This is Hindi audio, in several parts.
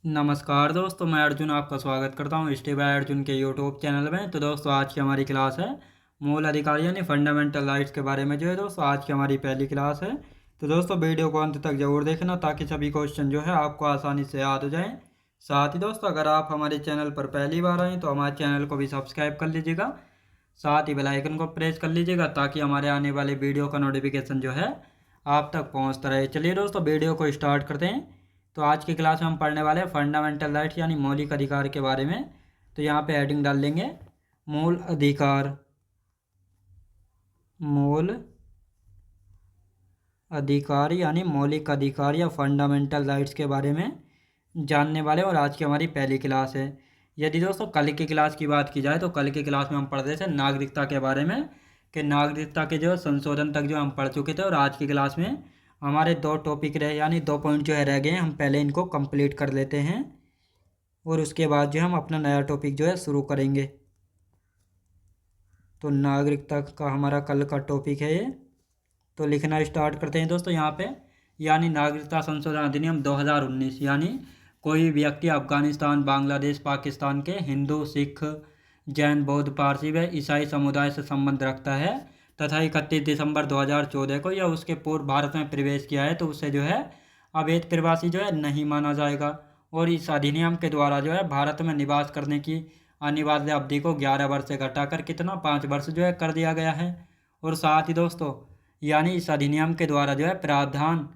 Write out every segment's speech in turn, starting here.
नमस्कार दोस्तों, मैं अर्जुन आपका स्वागत करता हूँ स्टे बाय अर्जुन के यूट्यूब चैनल में। तो दोस्तों, आज की हमारी क्लास है मूल अधिकार यानी फंडामेंटल राइट्स के बारे में। जो है दोस्तों, आज की हमारी पहली क्लास है। तो दोस्तों, वीडियो को अंत तक जरूर देखना ताकि सभी क्वेश्चन जो है आपको आसानी से याद हो जाएं। साथ ही दोस्तों, अगर आप हमारे चैनल पर पहली बार आएँ तो हमारे चैनल को भी सब्सक्राइब कर लीजिएगा। साथ ही बेल आइकन को प्रेस कर लीजिएगा ताकि हमारे आने वाले वीडियो का नोटिफिकेशन जो है आप तक पहुंचता रहे। चलिए दोस्तों, वीडियो को स्टार्ट करते हैं। तो आज की क्लास में हम पढ़ने वाले हैं फंडामेंटल राइट्स यानी मौलिक अधिकार के बारे में। तो यहाँ पे हेडिंग डाल लेंगे मूल अधिकार। मूल अधिकार यानी मौलिक अधिकार या फंडामेंटल राइट्स के बारे में जानने वाले, और आज की हमारी पहली क्लास है। यदि दोस्तों कल की क्लास की बात की जाए तो कल की क्लास में हम पढ़ रहे थे नागरिकता के बारे में, कि नागरिकता के जो संशोधन तक जो हम पढ़ चुके थे। और आज की क्लास में हमारे दो टॉपिक रहे यानी दो पॉइंट जो है रह गए हैं। हम पहले इनको कंप्लीट कर लेते हैं और उसके बाद जो हम अपना नया टॉपिक जो है शुरू करेंगे। तो नागरिकता का हमारा कल का टॉपिक है ये। तो लिखना स्टार्ट करते हैं दोस्तों यहाँ पे। यानी नागरिकता संशोधन अधिनियम 2019 यानी कोई व्यक्ति अफगानिस्तान, बांग्लादेश, पाकिस्तान के हिंदू, सिख, जैन, बौद्ध, पारसी व ईसाई समुदाय से संबंध रखता है तथा 31 दिसंबर 2014 को या उसके पूर्व भारत में प्रवेश किया है तो उसे जो है अवैध प्रवासी जो है नहीं माना जाएगा। और इस अधिनियम के द्वारा जो है भारत में निवास करने की अनिवार्य अवधि को 11 वर्ष से घटाकर कितना 5 वर्ष जो है कर दिया गया है। और साथ ही दोस्तों, यानी इस अधिनियम के द्वारा जो है प्रावधान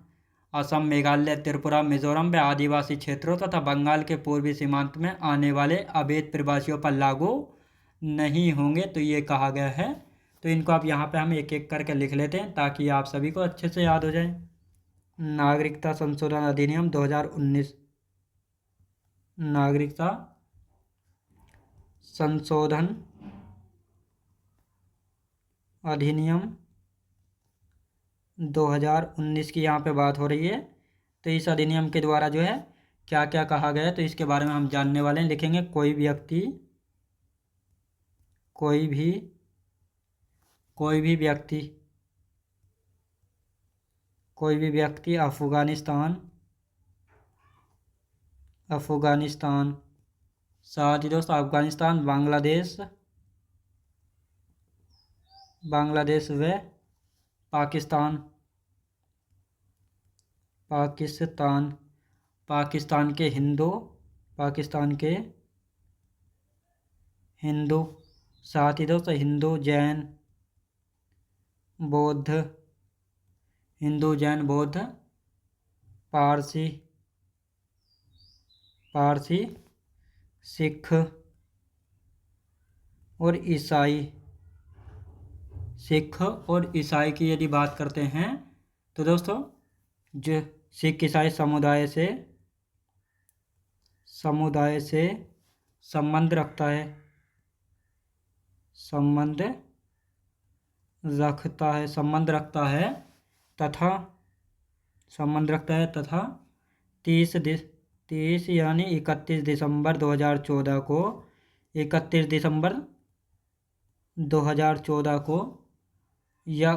असम, मेघालय, त्रिपुरा, मिजोरम व आदिवासी क्षेत्रों तथा बंगाल के पूर्वी सीमांत में आने वाले अवैध प्रवासियों पर लागू नहीं होंगे। तो ये कहा गया है। तो इनको आप यहाँ पे हम एक एक करके लिख लेते हैं ताकि आप सभी को अच्छे से याद हो जाए। नागरिकता संशोधन अधिनियम 2019। नागरिकता संशोधन अधिनियम 2019 की यहाँ पे बात हो रही है। तो इस अधिनियम के द्वारा जो है क्या क्या कहा गया है तो इसके बारे में हम जानने वाले हैं। लिखेंगे कोई व्यक्ति कोई भी व्यक्ति अफगानिस्तान, साथ ही दोस्तों अफगानिस्तान, बांग्लादेश व पाकिस्तान पाकिस्तान के हिंदू, साथ ही दोस्तों हिंदू जैन बौद्ध पारसी सिख और ईसाई की यदि बात करते हैं तो दोस्तों जो सिख ईसाई समुदाय से संबंध रखता है तथा 30 यानी 31 दिसंबर 2014 को या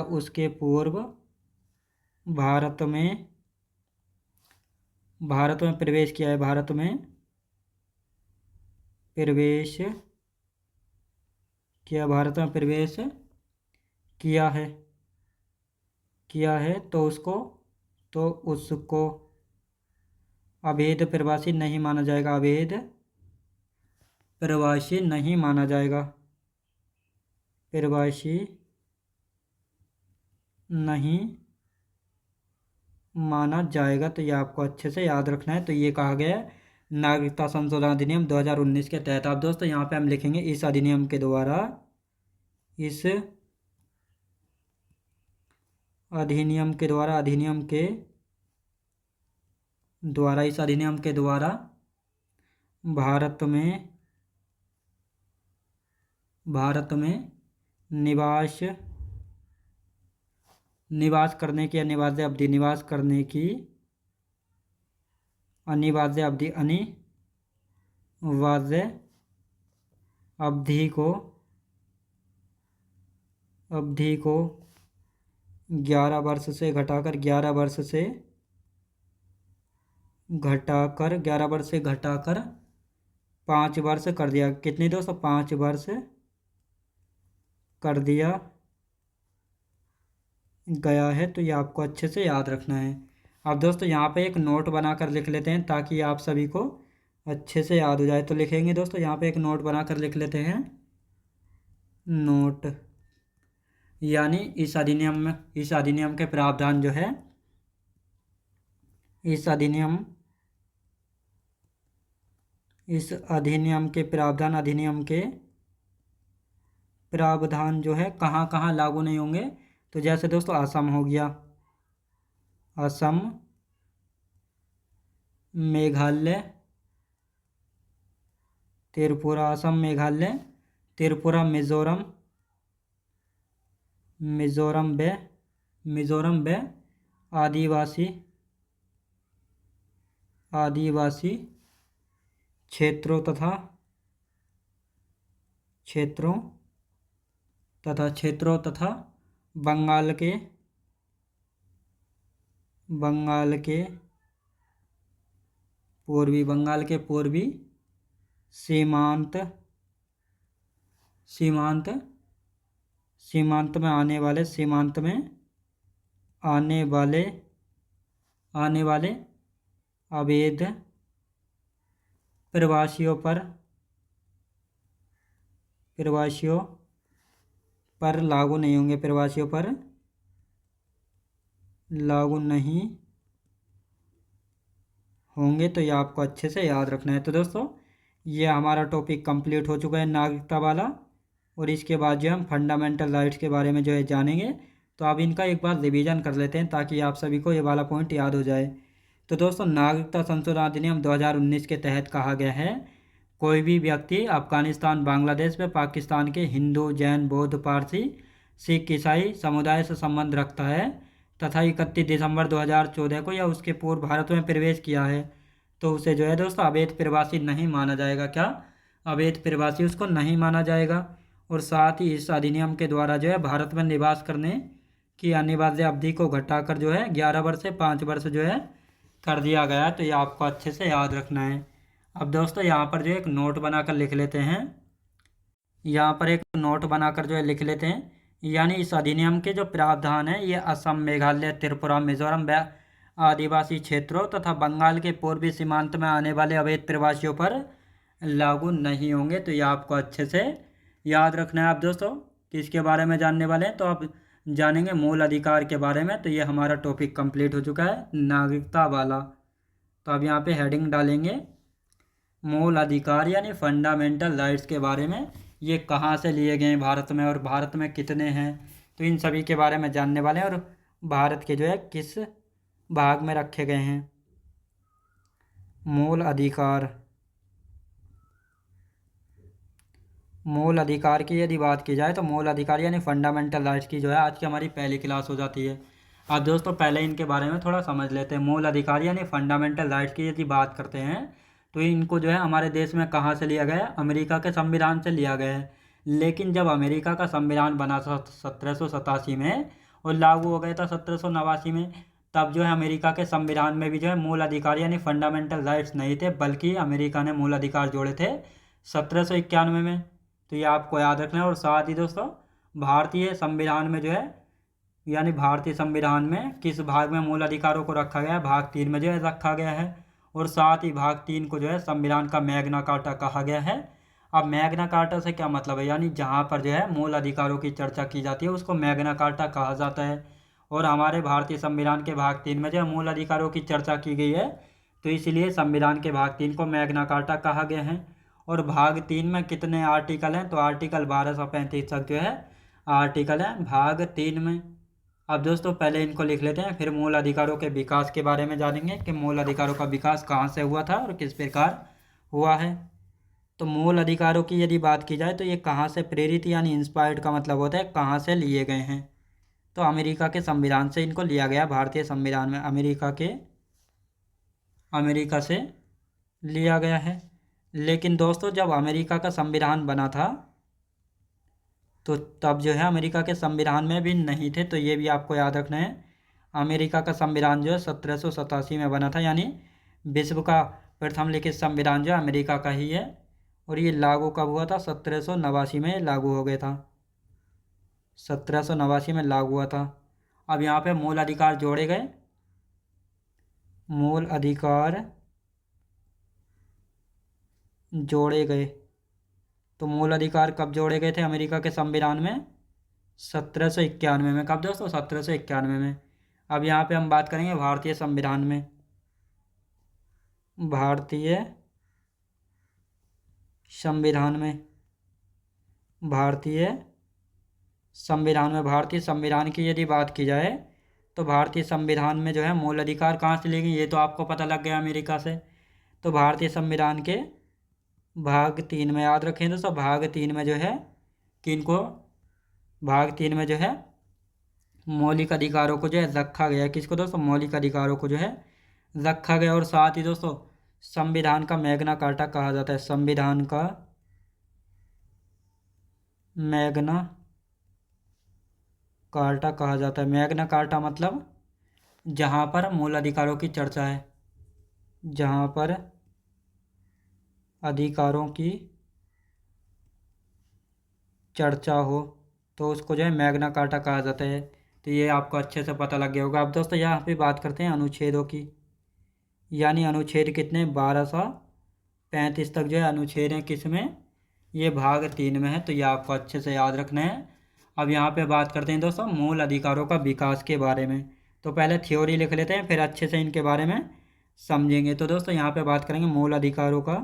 उसके पूर्व भारत में प्रवेश किया है। भारत में प्रवेश किया है तो उसको अवैध प्रवासी नहीं माना जाएगा। प्रवासी नहीं माना जाएगा। तो ये आपको अच्छे से याद रखना है। तो ये कहा गया है नागरिकता संशोधन अधिनियम 2019 के तहत। आप दोस्तों यहाँ पे हम लिखेंगे इस अधिनियम के द्वारा भारत में निवास करने की अनिवार्य अवधि को 11 वर्ष से घटाकर 5 वर्ष कर दिया। कितनी दोस्तों? 5 वर्ष कर दिया गया है। तो ये आपको अच्छे से याद रखना है। अब दोस्तों यहाँ पे एक नोट बनाकर लिख लेते हैं ताकि आप सभी को अच्छे से याद हो जाए। तो लिखेंगे दोस्तों, यहाँ पे एक नोट बनाकर लिख लेते हैं। नोट यानी इस अधिनियम के प्रावधान जो है, इस अधिनियम के प्रावधान जो है कहाँ कहाँ लागू नहीं होंगे। तो जैसे दोस्तों असम हो गया, असम, मेघालय, त्रिपुरा, असम, मेघालय, त्रिपुरा, मिजोरम व आदिवासी क्षेत्रों तथा बंगाल के पूर्वी सीमांत में आने वाले अवैध प्रवासियों पर लागू नहीं होंगे। तो ये आपको अच्छे से याद रखना है। तो दोस्तों ये हमारा टॉपिक कंप्लीट हो चुका है, नागरिकता वाला। और इसके बाद जो हम फंडामेंटल राइट्स के बारे में जो है जानेंगे। तो अब इनका एक बार रिवीजन कर लेते हैं ताकि आप सभी को ये वाला पॉइंट याद हो जाए। तो दोस्तों नागरिकता संशोधन अधिनियम 2019 के तहत कहा गया है, कोई भी व्यक्ति अफगानिस्तान, बांग्लादेश व पाकिस्तान के हिंदू, जैन, बौद्ध, पारसी, सिख, ईसाई समुदाय से संबंध रखता है तथा 31 दिसंबर 2014 को या उसके पूर्व भारत में प्रवेश किया है, तो उसे जो है दोस्तों अवैध प्रवासी नहीं माना जाएगा। क्या? अवैध प्रवासी उसको नहीं माना जाएगा। और साथ ही इस अधिनियम के द्वारा जो है भारत में निवास करने की अनिवार्य अवधि को घटाकर जो है 11 वर्ष से 5 वर्ष जो है कर दिया गया। तो ये आपको अच्छे से याद रखना है। अब दोस्तों यहाँ पर जो एक नोट बनाकर लिख लेते हैं, यानी इस अधिनियम के जो प्रावधान है ये असम, मेघालय, त्रिपुरा, मिजोरम व आदिवासी क्षेत्रों तथा बंगाल के पूर्वी सीमांत में आने वाले अवैध प्रवासियों पर लागू नहीं होंगे। तो ये आपको अच्छे से याद रखना है। आप दोस्तों किसके बारे में जानने वाले हैं? तो आप जानेंगे मूल अधिकार के बारे में। तो ये हमारा टॉपिक कंप्लीट हो चुका है, नागरिकता वाला। तो अब यहाँ पे हेडिंग डालेंगे मूल अधिकार यानी फंडामेंटल राइट्स के बारे में। ये कहाँ से लिए गए हैं भारत में और भारत में कितने हैं, तो इन सभी के बारे में जानने वाले हैं। और भारत के जो है किस भाग में रखे गए हैं। मूल अधिकार की यदि बात की जाए तो मूल अधिकार यानी फंडामेंटल राइट्स की जो है आज की हमारी पहली क्लास हो जाती है। अब दोस्तों पहले इनके बारे में थोड़ा समझ लेते हैं। मूल अधिकार यानी फंडामेंटल राइट्स की यदि बात करते हैं तो इनको जो है हमारे देश में कहाँ से लिया गया है? अमेरिका के संविधान से लिया गया है। लेकिन जब अमेरिका का संविधान बना था 1787 में और लागू हो गया था 1789 में, तब जो है अमेरिका के संविधान में भी जो है मूल अधिकार यानी फंडामेंटल राइट्स नहीं थे, बल्कि अमेरिका ने मूल अधिकार जोड़े थे 1791 में। तो ये आपको याद रखना है। और साथ ही दोस्तों भारतीय संविधान में जो है यानी भारतीय संविधान में किस भाग में मूल अधिकारों को रखा गया है? भाग 3 में जो है रखा गया है। और साथ ही भाग 3 को जो है संविधान का मैग्ना कार्टा कहा गया है। अब मैग्ना कार्टा से क्या मतलब है? यानी जहाँ पर जो है मूल अधिकारों की चर्चा की जाती है उसको मैग्ना कार्टा कहा जाता है। और हमारे भारतीय संविधान के भाग 3 में जो है मूल अधिकारों की चर्चा की गई है, तो इसलिए संविधान के भाग 3 को मैग्ना कार्टा कहा गया है। और भाग 3 में कितने आर्टिकल हैं? तो आर्टिकल 1235 तक जो है आर्टिकल हैं भाग 3 में। अब दोस्तों पहले इनको लिख लेते हैं, फिर मूल अधिकारों के विकास के बारे में जानेंगे कि मूल अधिकारों का विकास कहाँ से हुआ था और किस प्रकार हुआ है। तो मूल अधिकारों की यदि बात की जाए तो ये कहाँ से प्रेरित यानी इंस्पायर्ड का मतलब होता है कहाँ से लिए गए हैं। तो अमेरिका के संविधान से इनको लिया गया। भारतीय संविधान में अमेरिका से लिया गया है। लेकिन दोस्तों जब अमेरिका का संविधान बना था तो तब जो है अमेरिका के संविधान में भी नहीं थे, तो ये भी आपको याद रखना है। अमेरिका का संविधान जो है 1787 में बना था, यानी विश्व का प्रथम लिखित संविधान जो है अमेरिका का ही है। और ये लागू कब हुआ था? 1789 में लागू हो गया था। 1789 में लागू हुआ था। अब यहाँ पे मूल अधिकार जोड़े गए। मूल अधिकार जोड़े गए। तो मूल अधिकार कब जोड़े गए थे अमेरिका के संविधान में? 1791 में। कब दोस्तों? 1791 में। अब यहाँ पे हम बात करेंगे भारतीय संविधान में। भारतीय संविधान में। भारतीय संविधान में। भारतीय संविधान की यदि बात की जाए तो भारतीय संविधान में जो है मूल अधिकार कहाँ से लिए गए, ये तो आपको पता लग गया अमेरिका से। तो भारतीय संविधान के भाग 3 में याद रखें दोस्तों, भाग 3 में जो है किनको, भाग 3 में जो है मौलिक अधिकारों को जो है रखा गया। किसको दोस्तों? मौलिक अधिकारों को जो है रखा गया। और साथ ही दोस्तों संविधान का मैग्ना कार्टा कहा जाता है। संविधान का मैग्ना कार्टा कहा जाता है। मैग्ना कार्टा मतलब जहाँ पर मूल अधिकारों की चर्चा है, जहाँ पर अधिकारों की चर्चा हो तो उसको जो है मैग्ना कार्टा कहा जाता है। तो ये आपको अच्छे से पता लग गया होगा। अब दोस्तों यहाँ पे बात करते हैं अनुच्छेदों की, यानी अनुच्छेद कितने? 1235 तक जो है अनुच्छेद हैं। किस में? ये भाग 3 में है, तो ये आपको अच्छे से याद रखना है। अब यहाँ पे बात करते हैं दोस्तों मूल अधिकारों का विकास के बारे में। तो पहले थ्योरी लिख लेते हैं, फिर अच्छे से इनके बारे में समझेंगे। तो दोस्तों यहाँ पे बात करेंगे मूल अधिकारों का,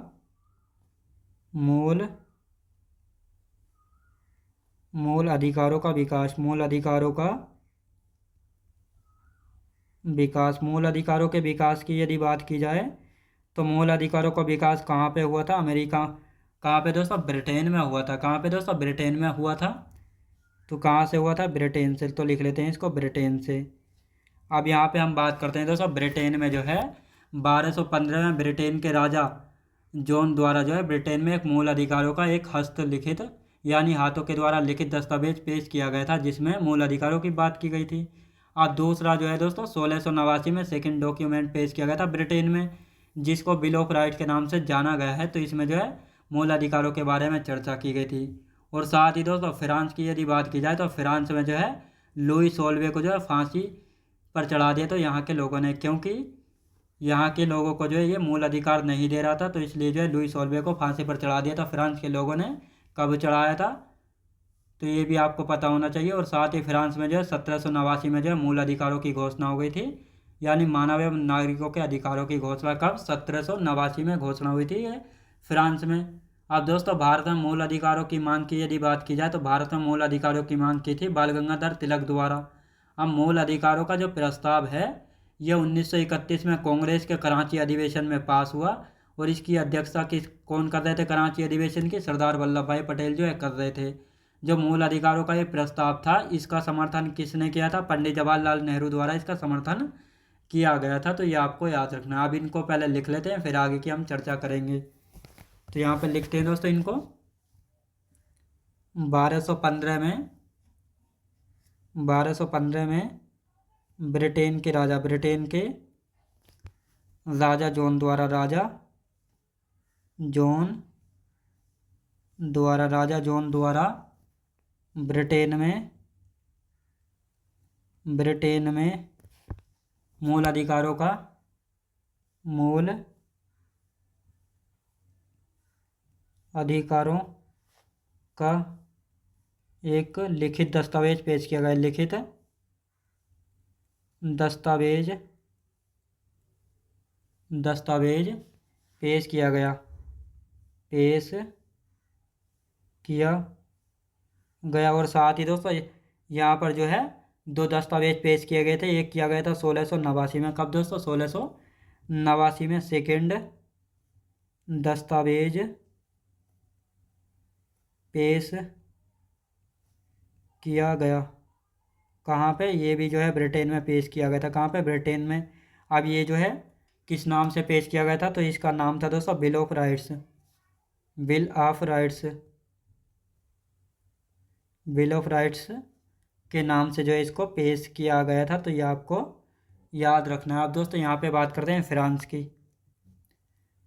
मूल अधिकारों का विकास। मूल अधिकारों का विकास। मूल अधिकारों के विकास की यदि बात की जाए तो मूल अधिकारों का विकास कहाँ पे हुआ था? अमेरिका। कहाँ पे दोस्तों? ब्रिटेन में हुआ था। कहाँ पे दोस्तों? ब्रिटेन में हुआ था। तो कहाँ से हुआ था? ब्रिटेन से। तो लिख लेते हैं इसको ब्रिटेन से। अब यहाँ पे हम बात करते हैं दोस्तों ब्रिटेन में जो है 1215 में ब्रिटेन के राजा जॉन द्वारा जो है ब्रिटेन में एक मूल अधिकारों का एक हस्तलिखित यानी हाथों के द्वारा लिखित दस्तावेज पेश किया गया था, जिसमें मूल अधिकारों की बात की गई थी। अब दूसरा जो है दोस्तों 1689 में सेकंड डॉक्यूमेंट पेश किया गया था ब्रिटेन में, जिसको बिल ऑफ राइट के नाम से जाना गया है। तो इसमें जो है मूल अधिकारों के बारे में चर्चा की गई थी। और साथ ही दोस्तों फ्रांस की यदि बात की जाए तो फ्रांस में जो है लुई सोल्वे को जो है फांसी पर चढ़ा दिया। तो यहाँ के लोगों ने, क्योंकि यहाँ के लोगों को जो है ये मूल अधिकार नहीं दे रहा था, तो इसलिए जो है लुई सोल्वे को फांसी पर चढ़ा दिया था फ्रांस के लोगों ने। कब चढ़ाया था? तो ये भी आपको पता होना चाहिए। और साथ ही फ्रांस में जो है 1789 में जो है मूल अधिकारों की घोषणा हो गई थी, यानी मानव एवं नागरिकों के अधिकारों की घोषणा कब? 1789 में घोषणा हुई थी ये फ्रांस में। अब दोस्तों भारत में मूल अधिकारों की मांग की यदि बात की जाए तो भारत में मूल अधिकारों की मांग की थी बाल गंगाधर तिलक द्वारा। अब मूल अधिकारों का जो प्रस्ताव है ये 1931 में कांग्रेस के कराची अधिवेशन में पास हुआ। और इसकी अध्यक्षता कौन कर रहे थे कराची अधिवेशन की? सरदार वल्लभ भाई पटेल जो है कर रहे थे। जो मूल अधिकारों का ये प्रस्ताव था इसका समर्थन किसने किया था? पंडित जवाहरलाल नेहरू द्वारा इसका समर्थन किया गया था। तो ये आपको याद रखना है। अब इनको पहले लिख लेते हैं, फिर आगे की हम चर्चा करेंगे। तो यहाँ पे लिखते हैं दोस्तों इनको। 1215 में 1215 में ब्रिटेन के राजा जॉन द्वारा राजा जॉन द्वारा ब्रिटेन में मूल अधिकारों का एक लिखित दस्तावेज पेश किया गया। लिखित दस्तावेज पेश किया गया। और साथ ही दोस्तों यहाँ पर जो है 2 दस्तावेज पेश किए गए थे। एक किया गया था 1689 में। कब दोस्तों? 1689 में सेकंड दस्तावेज पेश किया गया। कहाँ पे? ये भी जो है ब्रिटेन में पेश किया गया था। कहाँ पे? ब्रिटेन में। अब ये जो है किस नाम से पेश किया गया था? तो इसका नाम था दोस्तों bill of rights. Bill of rights के नाम से जो है इसको पेश किया गया था। तो ये आपको याद रखना है। आप दोस्तों यहाँ पे बात करते हैं फ्रांस की।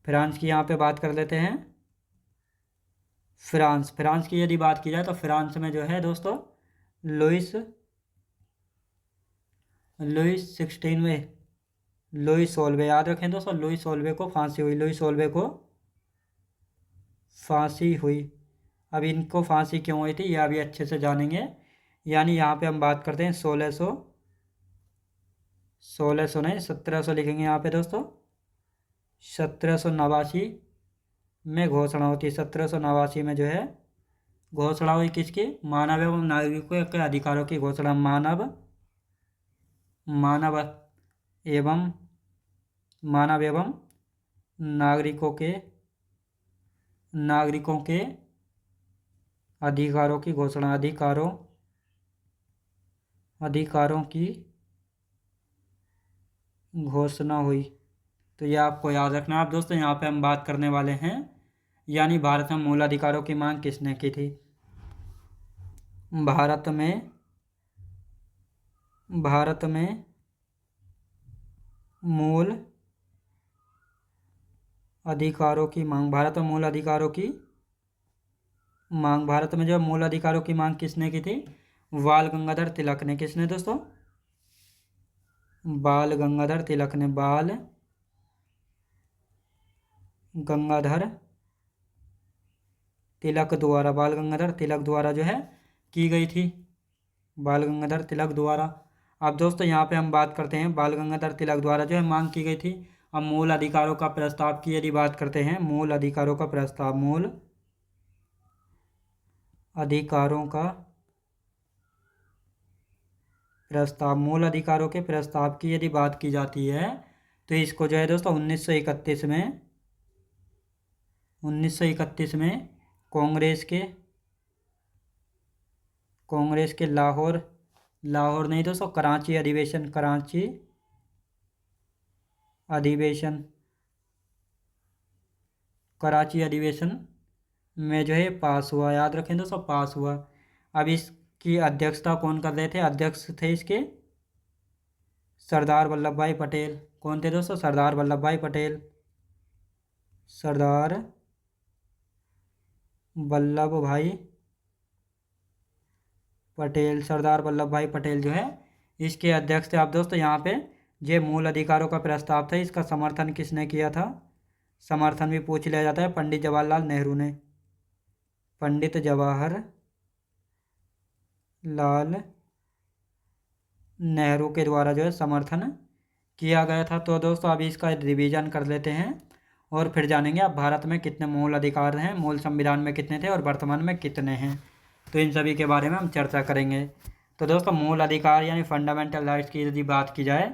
फ्रांस की यहाँ पे बात कर लेते हैं। फ्रांस की यदि बात की जाए तो फ्रांस में जो है दोस्तों लुइस लुइस 16 में लुइस सोल्वे, याद रखें दोस्तों, लुइस सोल्वे को फांसी हुई। लुइस सोल्वे को फांसी हुई। अब इनको फांसी क्यों हुई थी यह अभी अच्छे से जानेंगे। यानी यहाँ पे हम बात करते हैं 1600 नहीं 1700 लिखेंगे यहाँ पे दोस्तों। 1789 में घोषणा होती है। 1789 में जो है घोषणा हुई किसकी? मानव एवं नागरिकों के अधिकारों की घोषणा। मानव एवं नागरिकों के अधिकारों की घोषणा। अधिकारों की घोषणा हुई। तो ये आपको याद रखना है। आप दोस्तों यहाँ पे हम बात करने वाले हैं यानी भारत में मूल अधिकारों की मांग किसने की थी? भारत में मूल अधिकारों की मांग। भारत में मूल अधिकारों की मांग। भारत में जो मूल अधिकारों की मांग किसने की थी? बाल गंगाधर तिलक ने। किसने दोस्तों? बाल गंगाधर तिलक ने। बाल गंगाधर तिलक द्वारा जो है की गई थी। बाल गंगाधर तिलक द्वारा। अब दोस्तों यहाँ पे हम बात करते हैं बाल गंगाधर तिलक द्वारा जो है मांग की गई थी। अब मूल अधिकारों का प्रस्ताव की यदि बात करते हैं, मूल अधिकारों का प्रस्ताव। मूल अधिकारों के प्रस्ताव की यदि बात की जाती है तो इसको जो है दोस्तों 1931 में कांग्रेस के लाहौर नहीं दोस्तों, कराची अधिवेशन में जो है पास हुआ। याद रखें दोस्तों, पास हुआ। अब इसकी अध्यक्षता कौन कर रहे थे? अध्यक्ष थे इसके सरदार वल्लभ भाई पटेल। कौन थे दोस्तों? सरदार वल्लभ भाई पटेल। सरदार वल्लभ भाई पटेल जो है इसके अध्यक्ष थे। आप दोस्तों यहाँ पे जो मूल अधिकारों का प्रस्ताव था इसका समर्थन किसने किया था? समर्थन भी पूछ लिया जाता है। पंडित जवाहरलाल नेहरू ने। पंडित जवाहरलाल नेहरू के द्वारा जो है समर्थन किया गया था। तो दोस्तों अभी इसका रिवीजन कर लेते हैं और फिर जानेंगे अब भारत में कितने मूल अधिकार हैं, मूल संविधान में कितने थे और वर्तमान में कितने हैं। तो इन सभी के बारे में हम चर्चा करेंगे। तो दोस्तों मूल अधिकार यानी फंडामेंटल राइट्स की यदि बात की जाए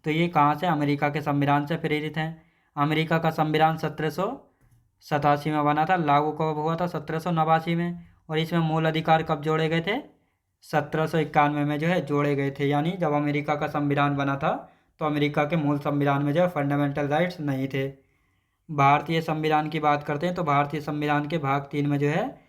तो ये कहाँ से? अमेरिका के संविधान से प्रेरित हैं। अमेरिका का संविधान 1787 में बना था। लागू कब हुआ था? 1789 में। और इसमें मूल अधिकार कब जोड़े गए थे? 1791 में जो है जोड़े गए थे। यानी जब अमेरिका का संविधान बना था तो अमेरिका के मूल संविधान में जो है फंडामेंटल राइट्स नहीं थे। भारतीय संविधान की बात करते हैं तो भारतीय संविधान के भाग 3 में जो है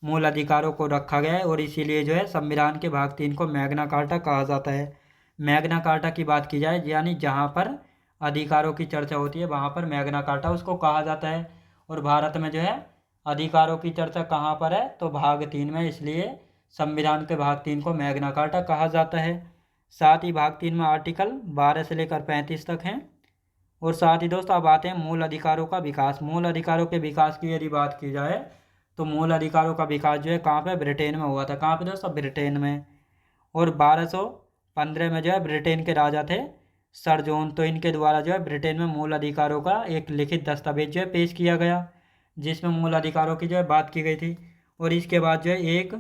मूल अधिकारों को रखा गया है और इसीलिए जो है संविधान के भाग 3 को मैग्ना कार्टा कहा जाता है। मैग्ना कार्टा की बात की जाए यानी जहाँ पर अधिकारों की चर्चा होती है वहाँ पर मैग्ना कार्टा उसको कहा जाता है। और भारत में जो है अधिकारों की चर्चा कहाँ पर है? तो भाग 3 में, इसलिए संविधान के भाग 3 को मैग्ना कार्टा कहा जाता है। साथ ही भाग 3 में आर्टिकल 12 से लेकर 35 तक हैं। और साथ ही दोस्तों अब आते हैं मूल अधिकारों का विकास। मूल अधिकारों के विकास की यदि बात की जाए तो मूल अधिकारों का विकास जो है कहाँ पे? ब्रिटेन में हुआ था। कहाँ पे दोस्तों? ब्रिटेन में। और 1215 में जो है ब्रिटेन के राजा थे सर जॉन, तो इनके द्वारा जो है ब्रिटेन में मूल अधिकारों का एक लिखित दस्तावेज जो है पेश किया गया जिसमें मूल अधिकारों की जो है बात की गई थी। और इसके बाद जो है एक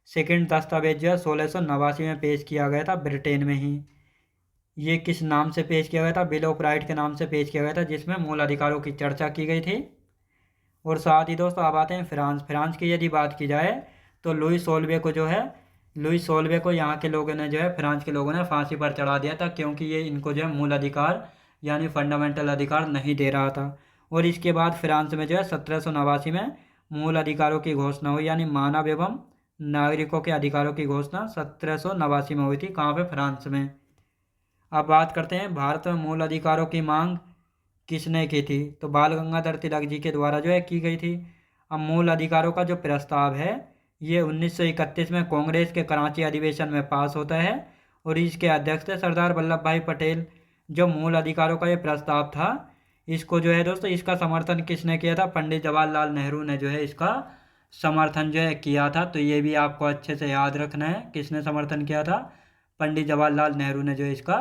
सेकंड दस्तावेज जो है 1689 में पेश किया गया था ब्रिटेन में ही। ये किस नाम से पेश किया गया था? बिल ऑफ राइट के नाम से पेश किया गया था जिसमें मूल अधिकारों की चर्चा की गई थी। और साथ ही दोस्तों अब आते हैं फ्रांस की यदि बात की जाए तो लुई सोल्वे को यहाँ के लोगों ने जो है फ्रांस के लोगों ने फांसी पर चढ़ा दिया था क्योंकि ये इनको जो है मूल अधिकार यानी फंडामेंटल अधिकार नहीं दे रहा था। और इसके बाद फ्रांस में जो है 1789 में मूल अधिकारों की घोषणा हुई यानी मानव एवं नागरिकों के अधिकारों की घोषणा 1789 में हुई थी। कहाँ पे? फ्रांस में। अब बात करते हैं भारत में मूल अधिकारों की मांग किसने की थी? तो बाल गंगाधर तिलक जी के द्वारा जो है की गई थी। अब मूल अधिकारों का जो प्रस्ताव है ये 1931 में कांग्रेस के कराची अधिवेशन में पास होता है और इसके अध्यक्ष थे सरदार वल्लभ भाई पटेल। जो मूल अधिकारों का ये प्रस्ताव था इसको जो है दोस्तों इसका समर्थन किसने किया था? पंडित जवाहरलाल नेहरू ने जो है इसका समर्थन जो है किया था। तो ये भी आपको अच्छे से याद रखना है, किसने समर्थन किया था? पंडित जवाहरलाल नेहरू ने जो है इसका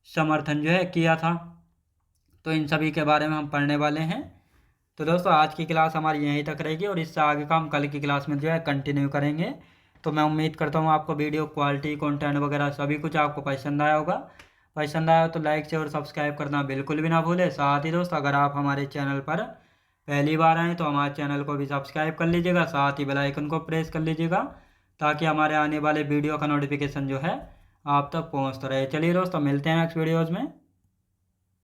समर्थन जो है किया था। तो इन सभी के बारे में हम पढ़ने वाले हैं। तो दोस्तों आज की क्लास हमारी यहीं तक रहेगी और इससे आगे का हम कल की क्लास में जो है कंटिन्यू करेंगे। तो मैं उम्मीद करता हूँ आपको वीडियो क्वालिटी कंटेंट वगैरह सभी कुछ आपको पसंद आया होगा। पसंद आया हो तो लाइक शेयर और सब्सक्राइब करना बिल्कुल भी ना भूलें। साथ ही दोस्तों अगर आप हमारे चैनल पर पहली बार आएँ तो हमारे चैनल को भी सब्सक्राइब कर लीजिएगा, साथ ही बेल आइकन को प्रेस कर लीजिएगा ताकि हमारे आने वाले वीडियो का नोटिफिकेशन जो है आप तक पहुँचता रहे। चलिए दोस्तों मिलते हैं नेक्स्ट वीडियोज़ में।